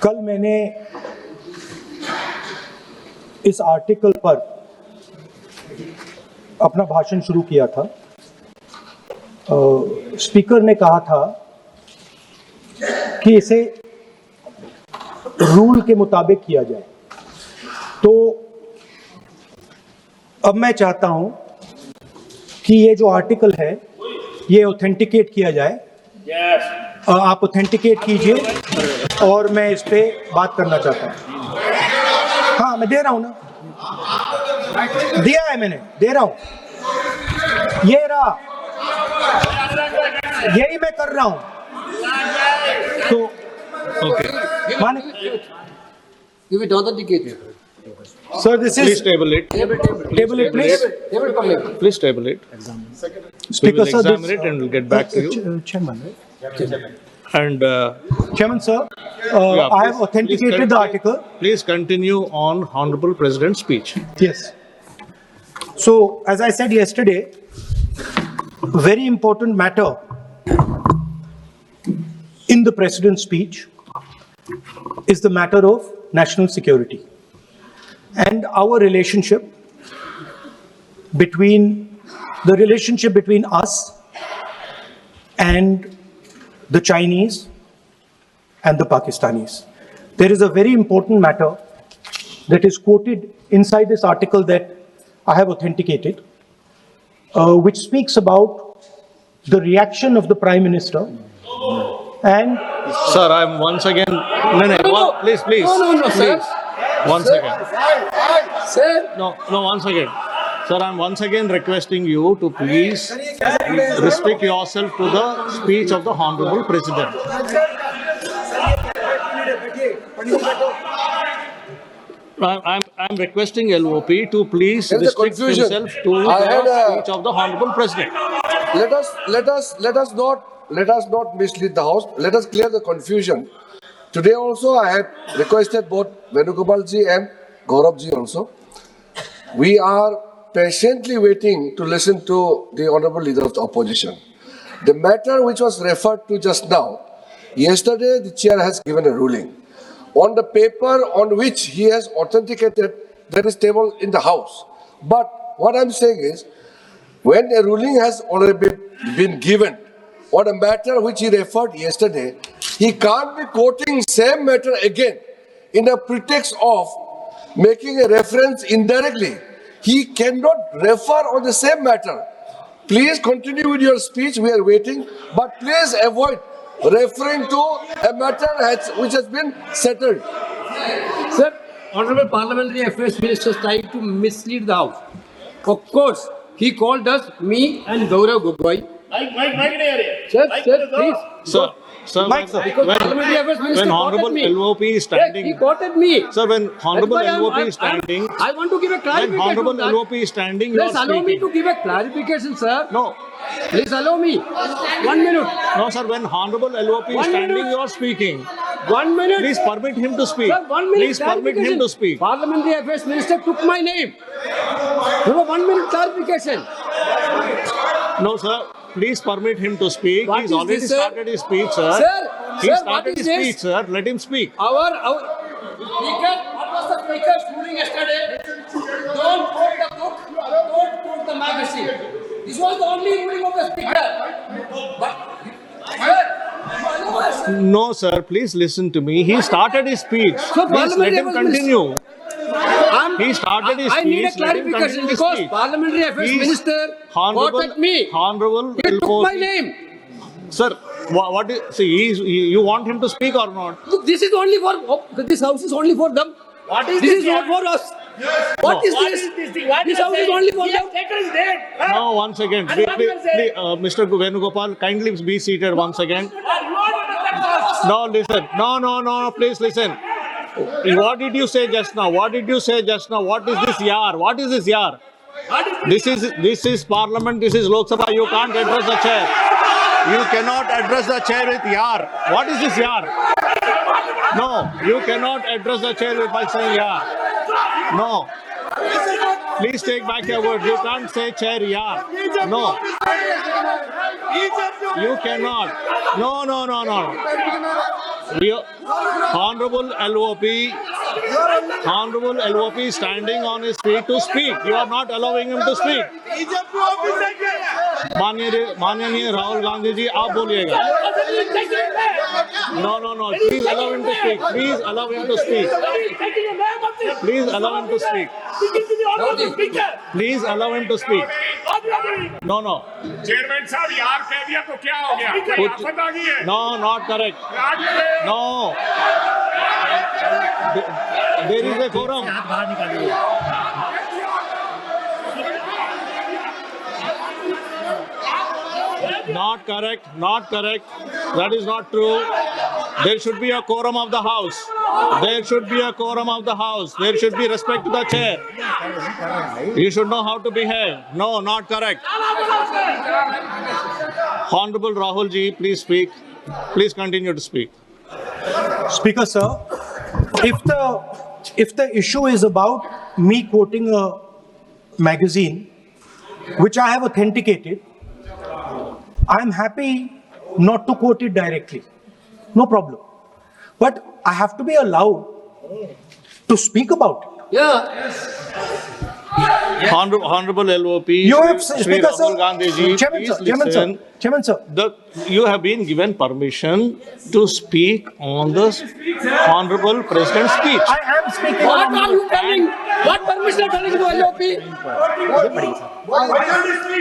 कल मैंने इस आर्टिकल पर अपना भाषण शुरू किया था। स्पीकर ने कहा था कि इसे रूल के मुताबिक किया जाए, तो अब मैं चाहता हूं कि ये जो आर्टिकल है ये ऑथेंटिकेट किया जाए। आप ऑथेंटिकेट कीजिए और मैं इस पे बात करना चाहता हूं। हाँ, मैं दे रहा हूं ना, दिया है मैंने, दे रहा हूं, ये रहा, यही मैं कर रहा हूं। तो ओके, माने Give it authenticated. Sir, this please is table it. table it, please. Table public. Please table it. We Speaker, will sir, this- examine it and we'll get back to you. Chairman, right? And Chairman, sir, yeah, I have authenticated the article. Please continue on Honorable President's speech. Yes. So, as I said yesterday, very important matter in the President's speech is the matter of national security and our relationship between us and the Chinese and the Pakistanis. There is a very important matter that is quoted inside this article that I have authenticated, which speaks about the reaction of the Prime Minister and Sir, I'm once again. No, please. No, sir. Please. Once again. Sir, No, once again. Sir, I'm once again requesting you to please restrict yourself to the speech of the Honorable President. I'm requesting LOP to please There is a restrict confusion. himself to I had the a- speech of the Honorable President. Let us not mislead the House. Let us clear the confusion. Today also I had requested both Venugopal ji and Gaurav ji also. We are patiently waiting to listen to the Honorable Leader of the Opposition. The matter which was referred to just now, yesterday the chair has given a ruling. On the paper on which he has authenticated, that is table in the House. But what I'm saying is, when a ruling has already been given on a matter which he referred yesterday, he can't be quoting same matter again in a pretext of making a reference indirectly. He cannot refer on the same matter. Please continue with your speech, we are waiting, but please avoid referring to a matter which has been settled. sir, Honorable Parliamentary Affairs Minister is trying to mislead the House. Of course, he called us, me and Gaurav Gogoi. Sir, please. Sir, Mike, sir. Because Parliamentary Affairs Minister when quoted Honorable me. LOP is Yes, he standing, quoted me. sir, when Honorable That's why LOP is standing, I want to give a when clarification. Honorable on that. LOP is standing, you are Please allow me speaking. to give a clarification, sir. No, Please allow me. 1 minute. no, sir, when Honorable LOP is 1 standing, minute. you are speaking. 1 minute. Please permit him to speak. Sir, 1 minute. Please permit him to speak. Parliamentary Affairs Minister took my name. No, 1 minute clarification. No, sir, please permit him to speak. What He's is already this, sir? started his speech, sir. He Sir, what started is his speech, this? sir. Let him speak. Our Speaker, what was the Speaker's ruling yesterday? Don't quote the book, don't quote the magazine. This was the only ruling of the Speaker. But, sir, you allow us. No, sir, please listen to me. He started his speech. So, Please let Parliamentary him Affairs continue. I'm- He started his I need a speech, let him clarification continue his because speech. Parliamentary Affairs Please, Minister Honorable, quoted me. Honorable He took LOP. my name. Sir, what is, see, you want him to speak or not? Look, this is only for, this house is only for them. What is This this is not here? for us. What is What this? is this thing? What This you are house is saying? only for Yes, them. letter is there. Huh? No, once again, And what you are saying? Mr. Venugopal, kindly be seated once again. You are the No, listen. No, please listen. What did you say just now? What did you say just now? What is this yar? What is this yar? What is This is Parliament. This is Lok Sabha. You can't address the chair. You cannot address the chair with yar. What is this yar? No, you cannot address the chair by saying yar. No. Please take back your words. You can't say chair yar. No. You cannot. No. Honorable LOP standing on his feet to speak. You are not allowing him to speak. माननीय राहुल गांधी जी, आप बोलिएगा. No. Please allow him to speak. Please allow him to speak. Please allow him to speak. Please allow him to speak. No. Chairman साहब यार कह दिया तो क्या हो गया? कोई आफत आ गई है? No, not correct. No. There is a quorum. Not correct. That is not true. There should be a quorum of the house. There should be respect to the chair. You should know how to behave. No, not correct. Honorable Rahul ji, please speak. Please continue to speak. Speaker, sir, if the issue is about me quoting a magazine, which I have authenticated, I am happy not to quote it directly. No problem. But I have to be allowed to speak about it. Yeah. Honorable LOP, You have, Shri Speaker, Rahul sir. Gandhi ji, Chairman, please sir. listen. Chairman, sir. You have been given permission to speak on the Honorable President's speech. I am speaking. What are you telling? What permission are telling to LOP?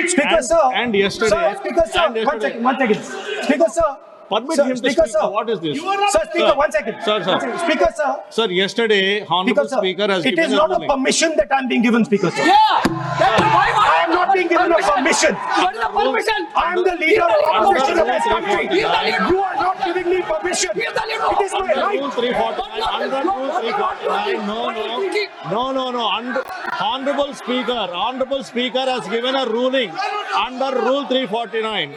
Speaker, sir. and yesterday- Sir, Speaker, sir. and One yesterday- second. Speaker, sir. Permit Sir, him to Speaker, speak. sir. What is this? Sir, Speaker, Sir. 1 second. Sir. 1 second. Speaker, sir. Sir, yesterday, Honorable Speaker, Speaker has sir. It given is not a ruling. permission that I am being given, Speaker, sir. Yeah. That's why I am not being given a permission. What is the permission? I am the leader of the opposition of this country. He is the leader. You are not giving me permission. He is the leader. It is my Under right. Rule 349, under Rule 349, no. Honorable Speaker has given a ruling under Rule 349.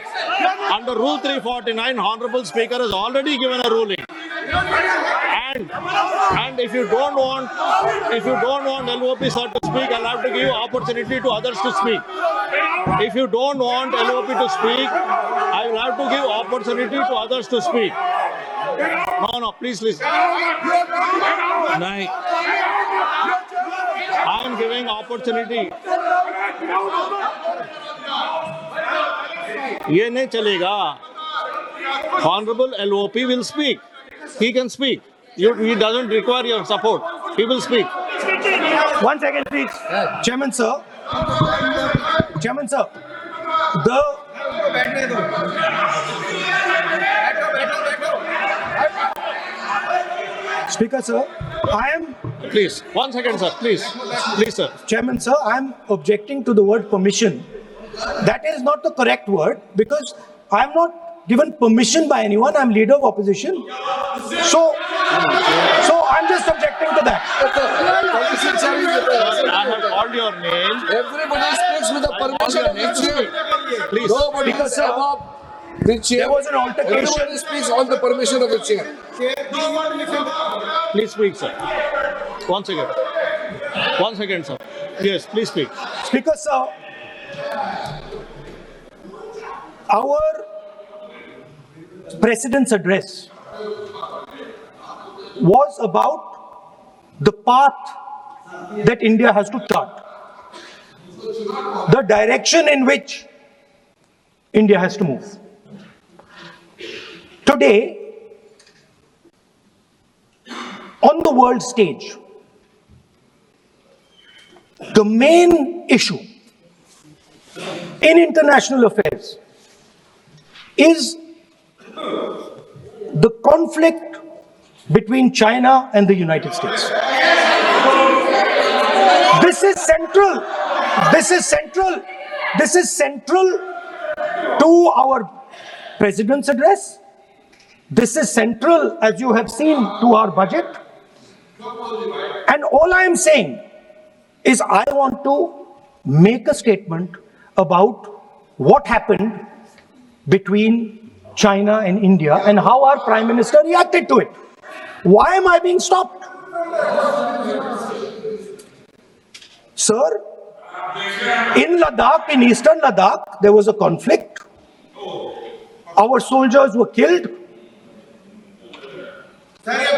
Under Rule 349, Honorable Speaker has already given a ruling. And if you don't want LOP sir to speak, I'll have to give opportunity to others to speak. If you don't want LOP to speak, I will have to give opportunity to others to speak. No, please listen. Nahi. I am giving opportunity. ये नहीं चलेगा. Honorable LOP will speak. He can speak. He doesn't require your support. He will speak. 1 second, please. Chairman, sir. Speaker, sir, I am, Please, 1 second, sir. Please, sir. Chairman, sir, I am objecting to the word permission. That is not the correct word because I am not given permission by anyone. I am leader of opposition. So I am just objecting to that. I have called your name. Everybody speaks with the permission of the chair. Please. Nobody Speaker, is sir, above the chair. there was an altercation. Everybody speaks on the permission of the chair. Please speak, sir. 1 second. 1 second, sir. Yes, please speak. Speaker, sir, our President's address was about the path that India has to chart, the direction in which India has to move. Today, on the world stage, the main issue in international affairs is the conflict between China and the United States. This is central. This is central to our President's address. This is central, as you have seen, to our budget. And all I am saying is I want to make a statement about what happened between China and India and how our Prime Minister reacted to it. Why am I being stopped? Sir, in Ladakh, in eastern Ladakh, there was a conflict. Our soldiers were killed. Sir ये